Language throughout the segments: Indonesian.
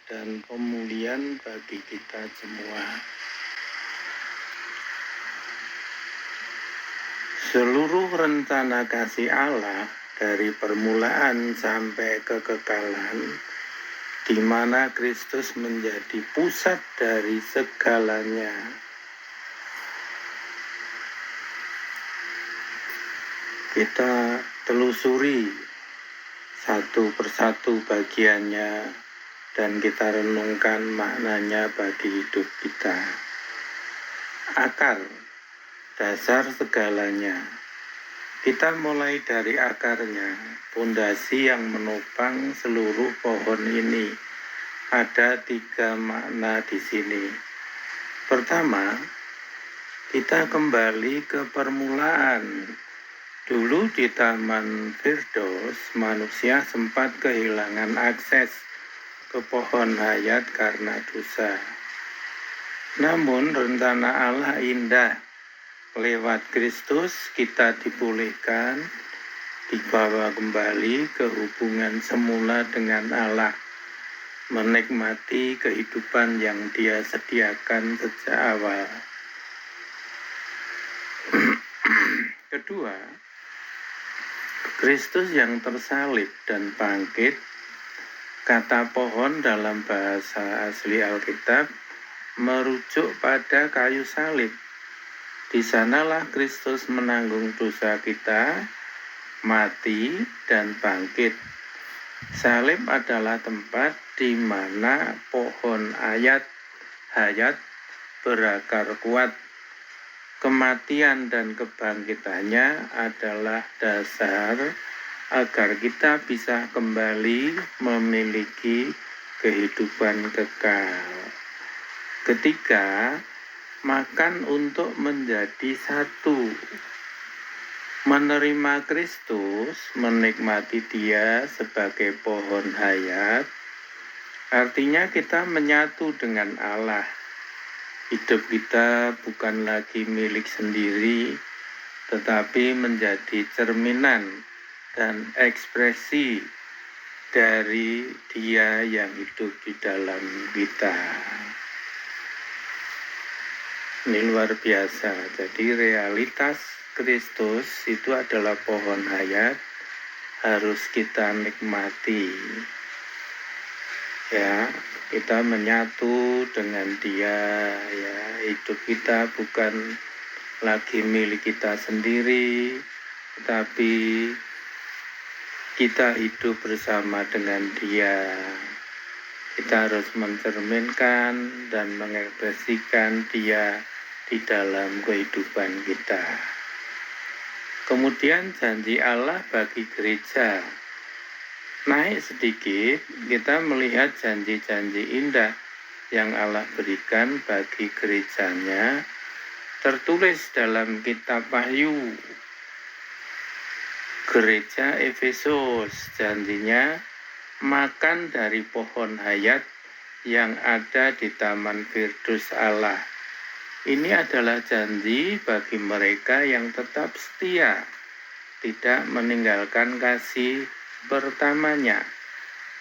dan pemulihan bagi kita semua. Seluruh rencana kasih Allah dari permulaan sampai kekekalan, di mana Kristus menjadi pusat dari segalanya. Kita telusuri satu persatu bagiannya dan kita renungkan maknanya bagi hidup kita. Akar, dasar segalanya. Kita mulai dari akarnya, pondasi yang menopang seluruh pohon ini. Ada 3 makna di sini. Pertama, kita kembali ke permulaan. Dulu di Taman Firdaus, manusia sempat kehilangan akses ke pohon hayat karena dosa. Namun rencana Allah indah. Lewat Kristus kita dipulihkan, dibawa kembali ke hubungan semula dengan Allah, menikmati kehidupan yang Dia sediakan sejak awal. Kedua, Kristus yang tersalib dan bangkit. Kata pohon dalam bahasa asli Alkitab merujuk pada kayu salib. Di sanalah Kristus menanggung dosa kita, mati dan bangkit. Salib adalah tempat di mana pohon hayat berakar kuat. Kematian dan kebangkitannya adalah dasar agar kita bisa kembali memiliki kehidupan kekal. Ketiga, makan untuk menjadi satu. Menerima Kristus, menikmati Dia sebagai pohon hayat, artinya kita menyatu dengan Allah. Hidup kita bukan lagi milik sendiri, tetapi menjadi cerminan dan ekspresi dari Dia yang hidup di dalam kita. Ini luar biasa. Jadi realitas Kristus itu adalah pohon hayat, harus kita nikmati. Ya, kita menyatu dengan Dia, ya, hidup kita bukan lagi milik kita sendiri, tetapi kita hidup bersama dengan Dia. Kita harus mencerminkan dan mengekspresikan Dia di dalam kehidupan kita. Kemudian janji Allah bagi gereja. Naik sedikit, kita melihat janji-janji indah yang Allah berikan bagi gerejanya, tertulis dalam kitab Wahyu. Gereja Efesus, janjinya makan dari pohon hayat yang ada di Taman Firdaus Allah. Ini adalah janji bagi mereka yang tetap setia, tidak meninggalkan kasih pertamanya.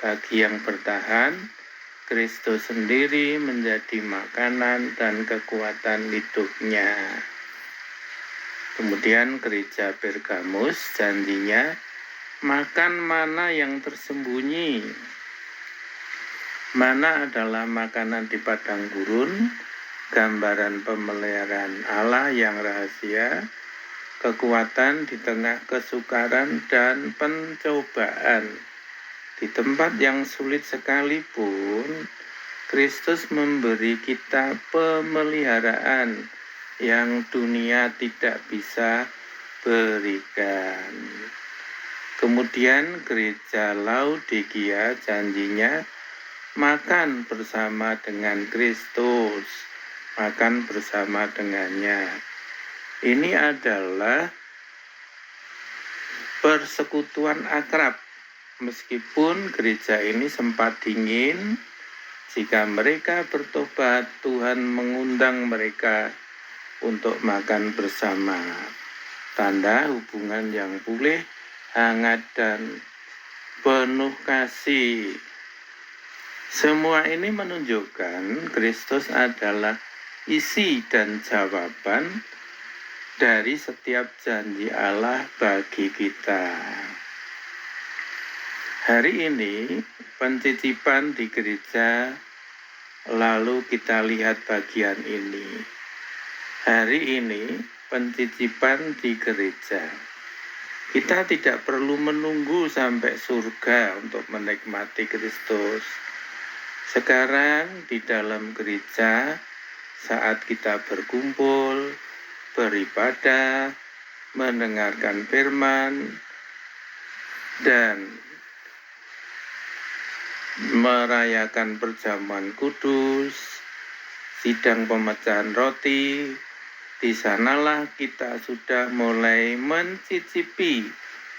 Bagi yang bertahan, Kristus sendiri menjadi makanan dan kekuatan hidupnya. Kemudian gereja Pergamus, janjinya makan mana yang tersembunyi. Mana adalah makanan di padang gurun, gambaran pemeliharaan Allah yang rahasia, kekuatan di tengah kesukaran dan pencobaan. Di tempat yang sulit sekalipun, Kristus memberi kita pemeliharaan yang dunia tidak bisa berikan. Kemudian gereja Laodikia janjinya makan bersama dengan Kristus, makan bersama dengannya. Ini adalah persekutuan akrab. Meskipun gereja ini sempat dingin, jika mereka bertobat, Tuhan mengundang mereka untuk makan bersama. Tanda hubungan yang pulih, hangat dan penuh kasih. Semua ini menunjukkan Kristus adalah isi dan jawaban dari setiap janji Allah bagi kita. Hari ini pencicipan di gereja, lalu kita lihat bagian ini. Hari ini pencicipan di gereja. Kita tidak perlu menunggu sampai surga untuk menikmati Kristus. Sekarang di dalam gereja, saat kita berkumpul, beribadah, mendengarkan firman, dan merayakan perjamuan kudus, sidang pemecahan roti, di sanalah kita sudah mulai mencicipi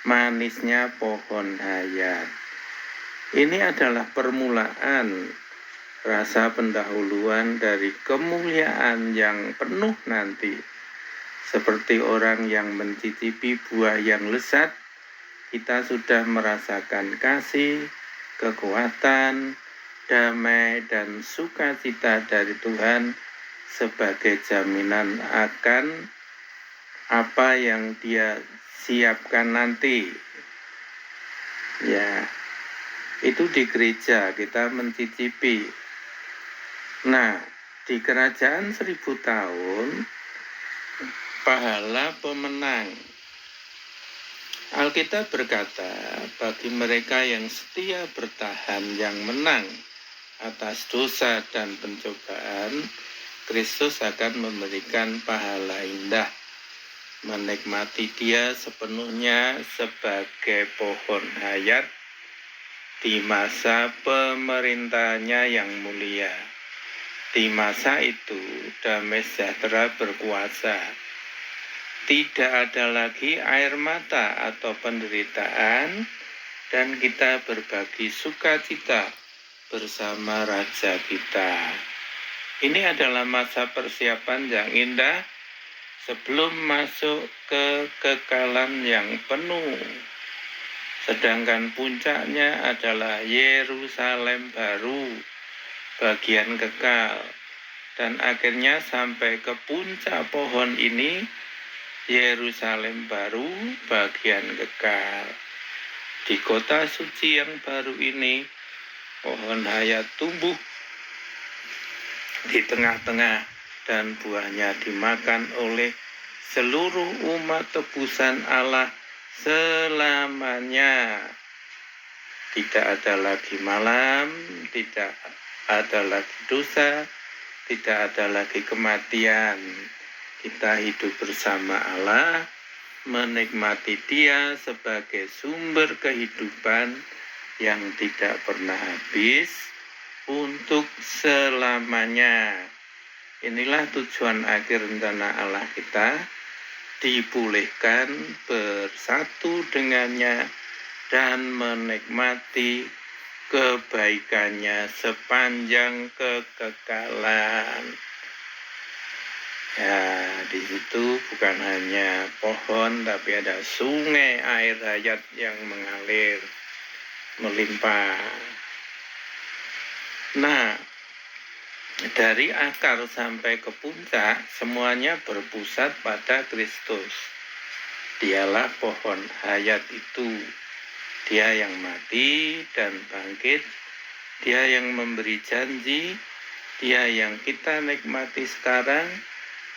manisnya pohon hayat. Ini adalah permulaan rasa pendahuluan dari kemuliaan yang penuh nanti. Seperti orang yang mencicipi buah yang lezat, kita sudah merasakan kasih, kekuatan, damai, dan sukacita dari Tuhan sebagai jaminan akan apa yang Dia siapkan nanti. Ya, itu di gereja kita mencicipi. Nah, di kerajaan 1000 tahun, pahala pemenang. Alkitab berkata, bagi mereka yang setia bertahan, yang menang atas dosa dan pencobaan, Kristus akan memberikan pahala indah, menikmati Dia sepenuhnya sebagai pohon hayat di masa pemerintahannya yang mulia. Di masa itu, damai sejahtera berkuasa. Tidak ada lagi air mata atau penderitaan, dan kita berbagi sukacita bersama Raja kita. Ini adalah masa persiapan yang indah sebelum masuk ke kekekalan yang penuh. Sedangkan puncaknya adalah Yerusalem baru, bagian kekal. Dan akhirnya sampai ke puncak pohon ini, Yerusalem baru, bagian kekal. Di kota suci yang baru ini, pohon hayat tumbuh di tengah-tengah dan buahnya dimakan oleh seluruh umat tebusan Allah selamanya. Tidak ada lagi malam, tidak ada lagi dosa, tidak ada lagi kematian. Kita hidup bersama Allah, menikmati Dia sebagai sumber kehidupan yang tidak pernah habis untuk selamanya. Inilah tujuan akhir rencana Allah kita, dipulihkan, bersatu dengannya, dan menikmati kebaikannya sepanjang kekekalan. Ya, di situ bukan hanya pohon, tapi ada sungai air hayat yang mengalir, melimpah. Nah, dari akar sampai ke puncak, semuanya berpusat pada Kristus. Dialah pohon hayat itu. Dia yang mati dan bangkit, Dia yang memberi janji, Dia yang kita nikmati sekarang,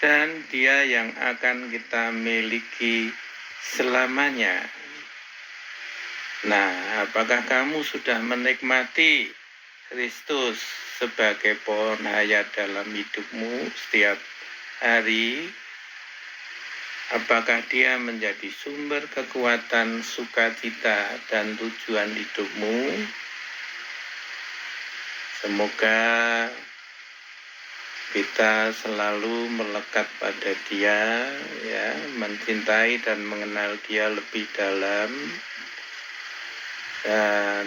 dan Dia yang akan kita miliki selamanya. Nah, apakah kamu sudah menikmati Kristus sebagai pohon hayat dalam hidupmu setiap hari? Apakah Dia menjadi sumber kekuatan, sukacita, dan tujuan hidupmu? Semoga kita selalu melekat pada Dia, ya, mencintai dan mengenal Dia lebih dalam, dan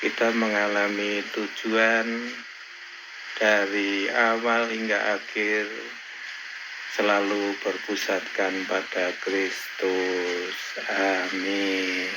kita mengalami tujuan dari awal hingga akhir selalu berpusatkan pada Kristus. Amin.